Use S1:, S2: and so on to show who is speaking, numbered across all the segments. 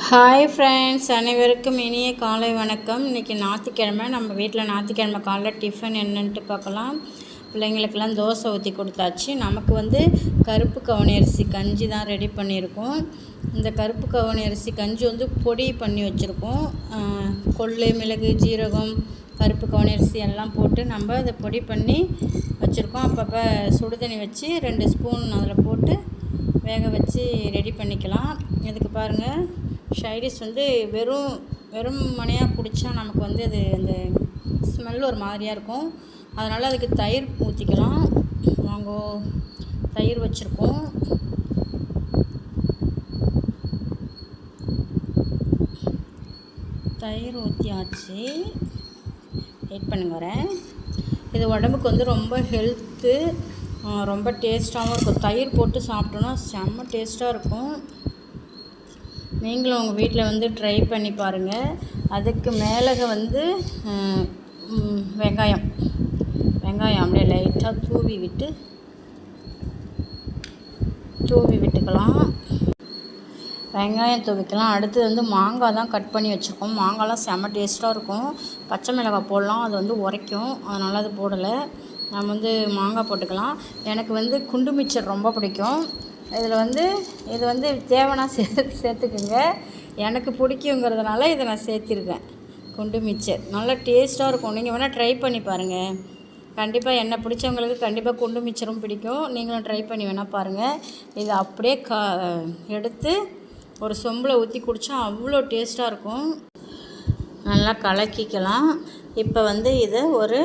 S1: Hi friends, அனைவருக்கும் இனிய காலை வணக்கம். இன்றைக்கி ஞாயிற்றுக்கிழமை. நம்ம வீட்டில் ஞாயிற்றுக்கிழமை காலைல டிஃபன் என்னன்ட்டு பார்க்கலாம். பிள்ளைங்களுக்கெல்லாம் தோசை ஊற்றி கொடுத்தாச்சு. நமக்கு கருப்பு கவுனி அரிசி கஞ்சி தான் ரெடி பண்ணியிருக்கோம். இந்த கருப்பு கவுனி அரிசி கஞ்சி பொடி பண்ணி வச்சுருக்கோம். கொள்ளு, மிளகு, ஜீரகம், கருப்பு கவுனி அரிசி எல்லாம் போட்டு நம்ம இதை பொடி பண்ணி வச்சுருக்கோம். அப்பப்போ சுடுதண்ணி வச்சு 2 ஸ்பூன் அதில் போட்டு வேக வச்சு ரெடி பண்ணிக்கலாம். இதுக்கு பாருங்கள், ஷைடிஷ் வெறும் மனையாக குடித்தா நமக்கு அது அந்த ஸ்மெல் ஒரு மாதிரியாக இருக்கும். அதனால் அதுக்கு தயிர் ஊற்றிக்கலாம். நாங்கள் தயிர் வச்சுருக்கோம். தயிர் ஊற்றியாச்சு. வெயிட் பண்ணுங்க வரேன். இது உடம்புக்கு ரொம்ப ஹெல்த்து, ரொம்ப டேஸ்ட்டாகவும் இருக்கும். தயிர் போட்டு சாப்பிட்டோன்னா செம்ம டேஸ்ட்டாக இருக்கும். நீங்களும் உங்கள் வீட்டில் ட்ரை பண்ணி பாருங்கள். அதுக்கு மேலே வெங்காயம் அப்படியே லைட்டாக தூவி விட்டுக்கலாம். வெங்காயம் தூவிக்கலாம். அடுத்து மாங்காய் தான் கட் பண்ணி வச்சுருக்கோம். மாங்காய்லாம் செம்ம டேஸ்ட்டாக இருக்கும். பச்சை மிளகாய் போடலாம், அது உரைக்கும், அதனால் அது போடலை. நம்ம மாங்காய் போட்டுக்கலாம். எனக்கு குண்டு மிச்சர் ரொம்ப பிடிக்கும். இதில் இது தேவைன்னா சேர்த்துக்குங்க. எனக்கு பிடிக்குங்கிறதுனால இதை நான் சேர்த்திருக்கேன். குண்டு மிச்சர் நல்லா டேஸ்ட்டாக இருக்கும். நீங்கள் வேணால் ட்ரை பண்ணி பாருங்கள். கண்டிப்பாக என்னை பிடிச்சவங்களுக்கு கண்டிப்பாக குண்டு மிச்சரும் பிடிக்கும். நீங்களும் ட்ரை பண்ணி வேணால் பாருங்கள். இதை அப்படியே எடுத்து ஒரு சொம்பில் ஊற்றி குடித்தா அவ்வளோ டேஸ்ட்டாக இருக்கும். நல்லா கலக்கிக்கலாம். இப்போ இதை ஒரு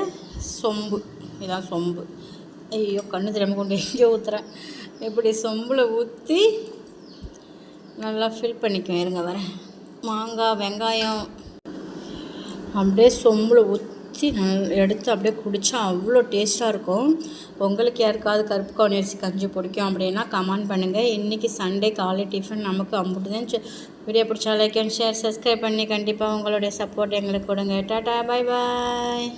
S1: சொம்பு, இதான் சொம்பு. ஐயோ, கண்ணு தெரியாமல் கொண்டு எங்கேயோ ஊற்றுறேன். இப்படி சொம்பில் ஊற்றி நல்லா ஃபில் பண்ணிக்குவேன். இருங்க வரேன். மாங்காய், வெங்காயம் அப்படியே சொம்பில் ஊற்றி எடுத்து அப்படியே குடித்தா அவ்வளோ டேஸ்ட்டாக இருக்கும். உங்களுக்கு யாருக்காவது கருப்பு கவுனி அரிசி கஞ்சி பிடிக்கும் அப்படின்னா கமெண்ட் பண்ணுங்கள். இன்றைக்கி சண்டே காலை டிஃபன் நமக்கு அம்புட்டு தான். வீடியோ பிடிச்சா லைக் அண்ட் ஷேர், சப்ஸ்கிரைப் பண்ணி கண்டிப்பாக உங்களுடைய சப்போர்ட் எங்களுக்கு கொடுங்க. டாடா, பாய் பாய்.